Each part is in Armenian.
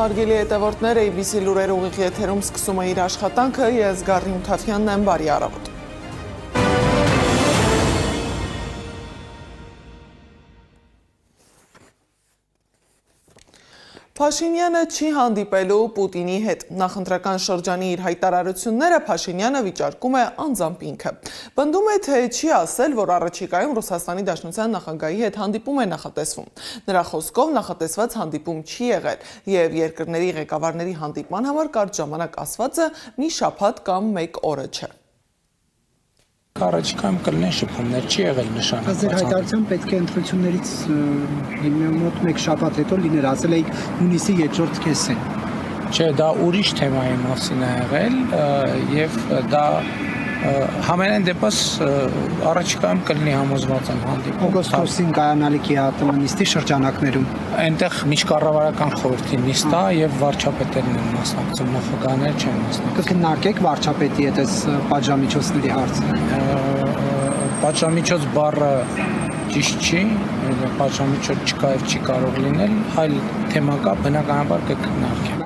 Հարգելի հետևորդներ, ABC լուրերը ուղիղ եթերում սկսում է իր աշխատանքը, ես Գառնի Մութաֆյանն եմ, բարի առավոտ։ Փաշինյանը չի հանդիպելու Պուտինի հետ։ Նախընտրական շրջանի իր հայտարարությունները Փաշինյանը վիճարկում է անձամբ ինքը։ Պնդում է, թե չի ասել, որ առաջիկայում Ռուսաստանի Դաշնության նախագահի հետ հանդիպում է նախատեսվում։ Նրա խոսքով նախատեսված հանդիպում չի եղել, եւ երկրների ղեկավարների հանդիպման համար կարճ ժամանակ ասվածը մի շաբաթ կամ 1 օրը չէ։ Առաջիկայում կլինեն շփումներ, չի եղել նշանակված։ Ձեր հայտարարությամբ պետք է ընտրություններից մոտ 1 շաբաթ հետո լիներ, ասել եք հունիսի 2-րդ կեսին։ Չէ, դա ուրիշ թեմայի մասին է եղել եւ դա համենայն դեպս առաջիկայում կլինի համոզված եմ հանդիպում։ Օգոստոսին կայանալիք է ԱՏՄ նիստի շրջանակներում։ Այնտեղ միջկառավարական խորհրդի նիստ է եւ վարչապետերն են մասնակցում, նախագահները չեն մասնակցում։ Կքննարկեք վարչապետի հետ այս պատժամիջոցների հարցը։ Պատժամիջոց բառը ճիշտ չի, պատժամիջոց չկա եւ չի կարող լինել, այլ թեմա կա, բնականաբար կքննարկենք։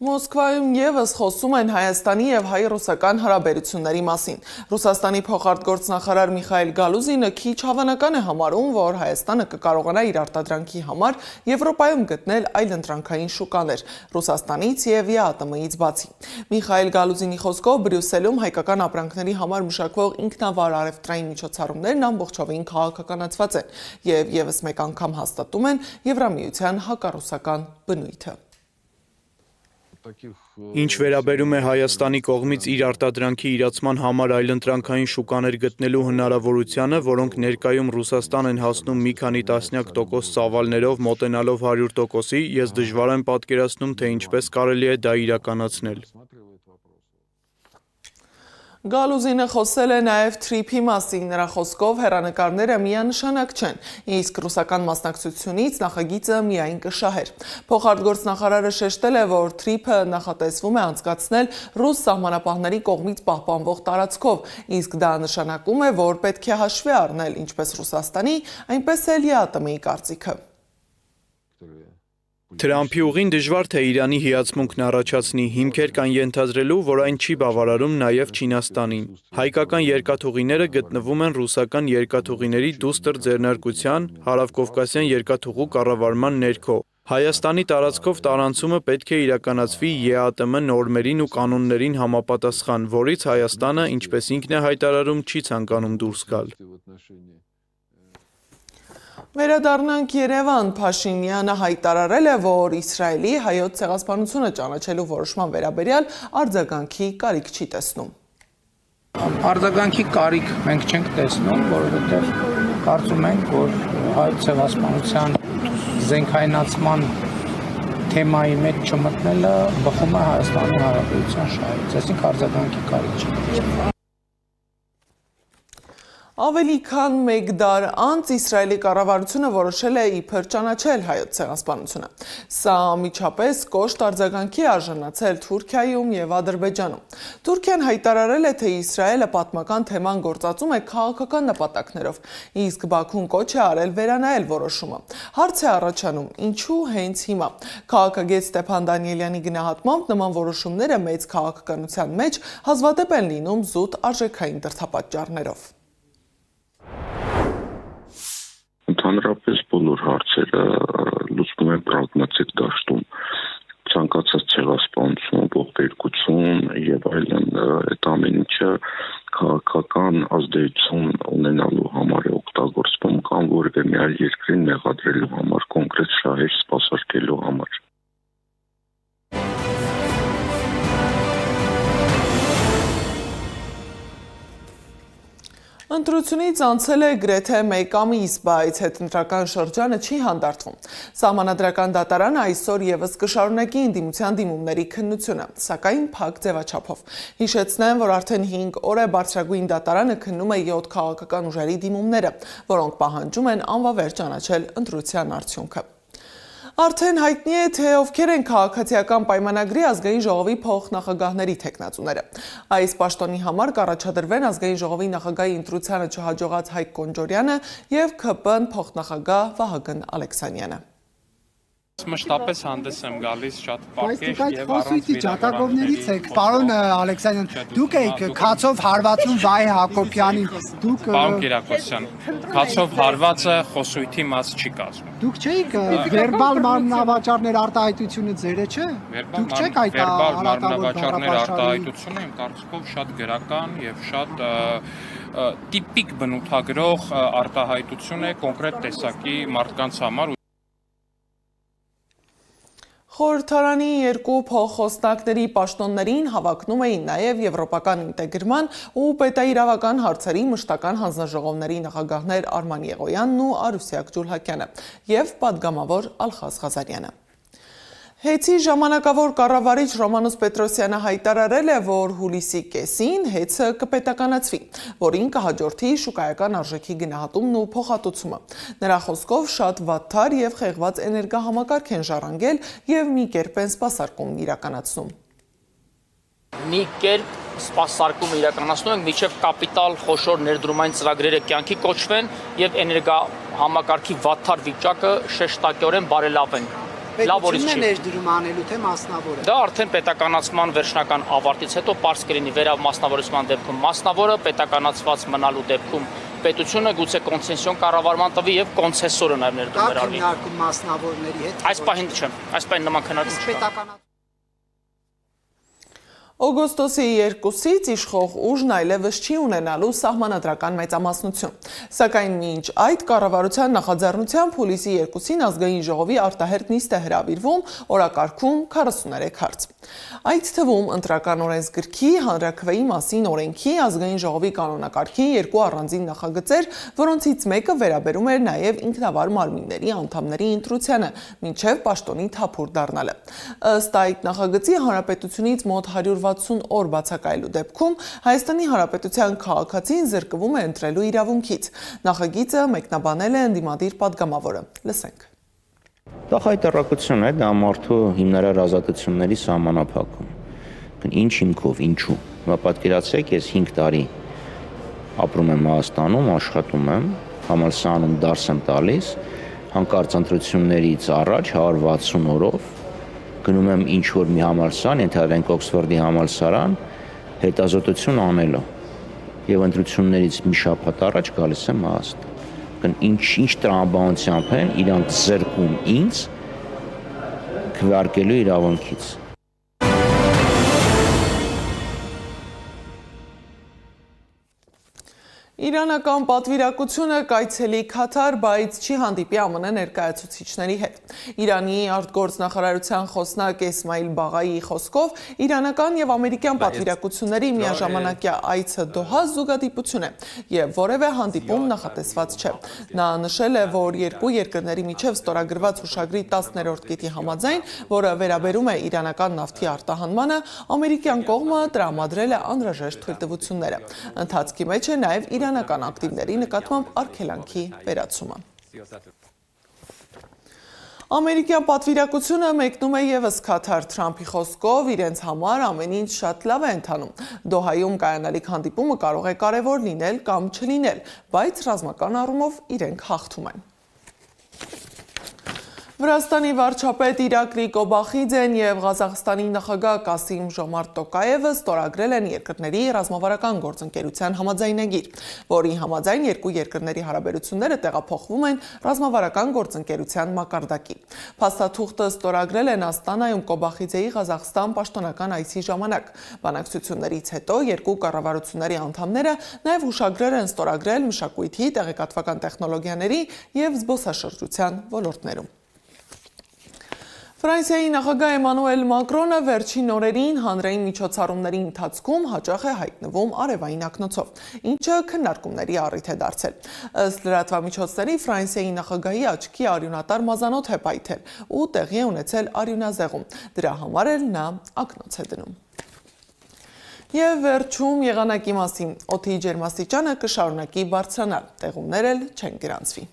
Մոսկվայում եւս խոսում են Հայաստանի եւ հայ-ռուսական հարաբերությունների մասին։ Ռուսաստանի փոխարտգործնախարար Միխայել Գալուզինը քիչ հավանական է համարում, որ Հայաստանը կկարողանա իր արտադրանքի համար Եվրոպայում գտնել այլընտրանքային շուկաներ Ռուսաստանից եւ ԵԱՏՄ-ից բացի։ Միխայել Գալուզինի խոսքով Բրյուսելում հայկական ապրանքների համար մշակվող ինքնավար առևտրային միջոցառումներն ամբողջովին քաղաքականացված են եւ եւս մեկ անգամ հաստատում են Եվրամիության հակառուսական բնույթը։ Ինչ վերաբերում է Հայաստանի կողմից իր արտադրանքի իրացման համար այլընտրանքային շուկաներ գտնելու հնարավորությանը, որոնք ներկայում Ռուսաստան են հասնում մի քանի տասնյակ տոկոս ծավալներով մոտենալով 100%-ի, ես դժվար եմ պատկերացնում, թե ինչպես կարելի է դա իրականացնել։ Գալուզինը խոսել է նաև թրիփի մասին, նրա խոսքով հեռանկարները միանշանակ չեն, իսկ ռուսական մասնակցությունից նախագիծը միայն կշահեր։ Փոխարտգործնախարարը շեշտել է, որ թրիփը նախատեսվում է անցկացնել ռուս սահմանապահների կողմից պահպանվող տարածքով, իսկ դա նշանակում է, որ պետք է հաշվի առնել ինչպես Ռուսաստանի, այնպես էլ ԵԱՏՄ-ի կարծիքը։ Թրամփի ուղին դժվար թե Իրանի հիացմունքն առաջացնի, հիմքեր կան ենթադրելու, որ այն չի բավարարում նաև Չինաստանին։ Հայկական երկաթուղիները գտնվում են ռուսական երկաթուղիների դուստր ձեռնարկության հարավկովկասյան երկաթուղու կառավարման ներքո։ Հայաստանի տարածքով տարանցումը պետք է իրականացվի ԵԱՏՄ նորմերին ու կանոններին համապատասխան, որից Հայաստանը, ինչպես ինքն է հայտարարում, չի ցանկանում դուրս գալ։ Վերադառնանք Երևան, Փաշինյանը հայտարարել է, որ Իսրայելի հայոց ցեղասպանությունը ճանաչելու որոշման վերաբերյալ արձագանքի կարիք չի տեսնում։ Արձագանքի կարիք մենք չենք տեսնում, որովհետև կարծում ենք, որ հայոց ցեղասպանության զենքայնացման թեմայի մեջ չմտնելը բխում է Հայաստանի Հանրապետության շահից, այսինքն արձագանքի կարիք չի։ Ավելի քան 1 դար անց Իսրայելի կառավարությունը որոշել է իբր ճանաչել հայոց ցեղասպանությունը։ Սա անմիջապես կոշտ արձագանքի արժանացել Թուրքիայում եւ Ադրբեջանում։ Թուրքիան հայտարարել է, թե Իսրայելը պատմական թեման գործածում է քաղաքական նպատակներով, իսկ Բաքուն կոչ է արել վերանայել որոշումը։ Հարց է առաջանում, ինչու հենց հիմա։ Քաղաքագետ Ստեփան Դանիելյանի գնահատմամբ նման որոշումները մեծ քաղաքականության մեջ հազվադեպ են լինում զուտ արժեքային դրդապատճառներով։ Ընդհանրապես բոլոր հարցերը լուծվում են պրագմատիկ դաշտում, ցանկացած ցեղասպանություն, ողբերգություն եւ այլն, այդ ամեն ինչը քաղաքական ազդեցություն ունենալու համար է օգտագործվում կամ որևէ մի այլ երկրին մեղադրելու համար, կոնկրետ շահեր սպասարկելու համար։ Ընտրությունից անցել է գրեթե 1 ամիս, բայց հետընտրական շրջանը չի հանդարտվում։ Սահմանադրական դատարանը այսօր եւս կշարունակի ընդդիմության դիմումների քննությունը, սակայն փակ ձևաչափով։ Հիշեցնեմ, որ արդեն 5 օր է բարձրագույն դատարանը քննում է 7 քաղաքական ուժերի դիմումները, որոնք պահանջում են անվավեր ճանաչել ընտրության արդյունքը։ Արդեն հայտնի է, թե ովքեր են քաղաքացիական պայմանագրի ազգային ժողովի փոխնախագահների թեկնածուները։ Այս պաշտոնի համար կառաջադրվեն ազգային ժողովի նախագահի ընտրությանը չհաջողած Հայկ Կոնջորյանը եւ ՔՊ փոխնախագահ Վահագն Ալեքսանյանը։ Մշտապես հանդես եմ գալիս շատ Բայց դուք պակեշ այդ եւ խոսույթի ջատագովներից եք, պարոն Ալեքսանյան, դուք եք քացով հարվածում Վահե Հակոբյանին, դուք Պարոն Կիրակոսյան, քացով հարվածը խոսույթի մաս չի կազմում։ Դուք չէիք վերբալ մարմնավաճառներ արտահայտությունը ձերը չէ։ Դուք չեք այդ վերբալ մարմնավաճառներ արտահայտությունը իմ կարծիքով շատ գրական եւ շատ տիպիկ բնութագրող արտահայտություն է կոնկրետ տեսակի մարդկանց համար։ Խորհրդարանի երկու փոխխոսնակների պաշտոններին հավակնում էին նաև եվրոպական ինտեգրման ու պետաիրավական հարցերի մշտական հանձնաժողովների նախագահներ Արման Եղոյանն ու Արուսյակ Ջուլհակյանը և պատգամավոր Ալխազ Ղազարյանը։ Հեցի ժամանակավոր կառավարիչ Ռոմանոս Պետրոսյանը հայտարարել է, որ հուլիսի կեսին հեցը կպետականացվի, որին կհաջորդի շուկայական արժեքի գնահատումն ու փոխհատուցումը։ Նրա խոսքով շատ վատթար եւ խեղված էներգահամակարգ են ժառանգել եւ մի կերպ են սպասարկում իրականացնում։ Մի կերպ սպասարկում իրականացնում ենք, միջև կապիտալ խոշոր ներդրումային ծրագրերը կյանքի կոչվեն եւ էներգահամակարգի վատթար վիճակը շեշտակորեն բարելավեն։ Պետությունն է ներդրում անելու թե մասնավորը։ Դա արդեն պետականացման վերջնական ավարտից հետո պարզ կլինի վերամասնավորեցման դեպքում մասնավորը, պետականացված մնալու դեպքում պետությունը գուցե կոնցեսիոն կառավարման տվի եւ կոնցեսորը նաեւ ներդրում արվի։ Դա քննարկում մասնավորների հետ։ Այս պահին չէ, այս պահին նման քննարկում չկա։ Օգոստոսի 2-ից իշխող ուժն այլևս չի ունենալու սահմանադրական մեծամասնություն, սակայն մինչ այդ կառավարության նախաձեռնությամբ հուլիսի 2-ին ազգային ժողովի արտահերթ նիստ է հրավիրվում օրակարգում 43 հարց։ Այդ թվում ընտրական օրենսգրքի, հանրաքվեի մասին օրենքի, ազգային ժողովի կանոնակարգի երկու առանձին նախագծեր, որոնցից մեկը վերաբերում էր նաև ինքնավար մարմինների անդամների ընտրությանը, մինչև պաշտոնի թափուր դառնալը։ Ըստ այդ նախագծի հանրապետությունից մոտ 160 օր բացակայելու դեպքում Հայաստանի Հանրապետության քաղաքացին զրկվում է ընտրելու իրավունքից։ Նախագիծը մեկնաբանել է ընդդիմադիր պատգամավորը։ Լսենք։ Դա հայտարարություն է, դա մարդու հիմնարար ազատությունների սահմանափակում։ Ինչ հիմքով, ինչու։ Պատկերացրեք, ես 5 տարի ապրում եմ Հայաստանում, աշխատում եմ, համալսարանում դարս եմ տալիս, հանկարծ ընտրություններից առաջ 160 օրով գնում եմ ինչ-որ մի համալսարան, ենթադրենք Օքսֆորդի համալսարան, հետազոտություն անելու եւ ընտրություններից մի շաբաթ առաջ գալիս եմ Հայաստան։ Ինչ տրամաբանությամբ են իրանք զրկում ինձ քվեարկելու իրավունքից։ Իրանական պատվիրակությունը կայցելի Քաթար, բայց չի հանդիպի ԱՄՆ ներկայացուցիչների հետ։ Իրանի արտգործնախարարության խոսնակ Էսմայիլ Բաղայի խոսքով իրանական եւ ամերիկյան պատվիրակությունների միաժամանակյա այցը Դոհա զուգադիպություն է եւ որևէ հանդիպում նախատեսված չէ։ Նա նշել է, որ երկու երկրների միջև ստորագրված հուշագրի 10-րդ կետի համաձայն, որը վերաբերում է իրանական նավթի արտահանմանը, ամերիկյան կողմը տրամադրել է անհրաժեշտ թույլտվությունները։ Ընթացքի մեջ է նաեւ իրանական ակտիվների նկատմամբ արգելանքի վերացումը։ Ամերիկյան պատվիրակությունը մեկնում է ևս Քաթար, Թրամփի խոսքով իրենց համար ամեն ինչ շատ լավ է ընթանում։ Դոհայում կայանալիք հանդիպումը կարող է կարևոր լինել կամ չլինել, բայց ռազմական առումով իրենք հաղթում են։ Վրաստանի վարչապետ Իրակլի Կոբախիձեն եւ Ղազախստանի նախագահ Կասիմ Ժոմարտ Տոկաևը ստորագրել են երկրների ռազմավարական գործընկերության համաձայնագիր, որի համաձայն երկու երկրների հարաբերությունները տեղափոխվում են ռազմավարական գործընկերության մակարդակի։ Փաստաթուղթը ստորագրել են Աստանայում Կոբախիձեի Ղազախստան պաշտոնական այցի ժամանակ։ Բանակցություններից հետո երկու կառավարությունների անդամները նաեւ հուշագրեր են ստորագրել մշակույթի, տեղեկատվական տեխնոլոգիաների եւ զբոսաշրջության ոլորտներում։ Ֆրանսիայի նախագահ Էմանուել Մակրոնը վերջին օրերին հանրային միջոցառումների ընթացքում հաճախ է հայտնվում արևային ակնոցով, ինչը քննարկումների առիթ է դարձել։ Ըստ լրատվամիջոցների Ֆրանսիայի նախագահի աչքի արյունատար մազանոթ է պայթել ու տեղի է ունեցել արյունազեղում։ Դրա համար էլ նա ակնոց է դնում։ Եվ վերջում եղանակի մասին, օդի ջերմաստիճանը կշարունակի բարձրանալ, տեղումներ էլ չեն գրանցվի։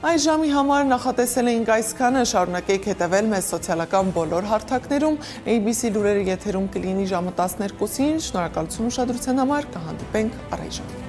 Այս ժամի համար նախատեսել էինք այսքանը, շարունակեք հետևել մեզ սոցիալական բոլոր հարթակներում, ABC լուրերը եթերում կլինի ժամը 12-ին, շնորհակալություն ուշադրության համար, կհանդիպենք առայժմ։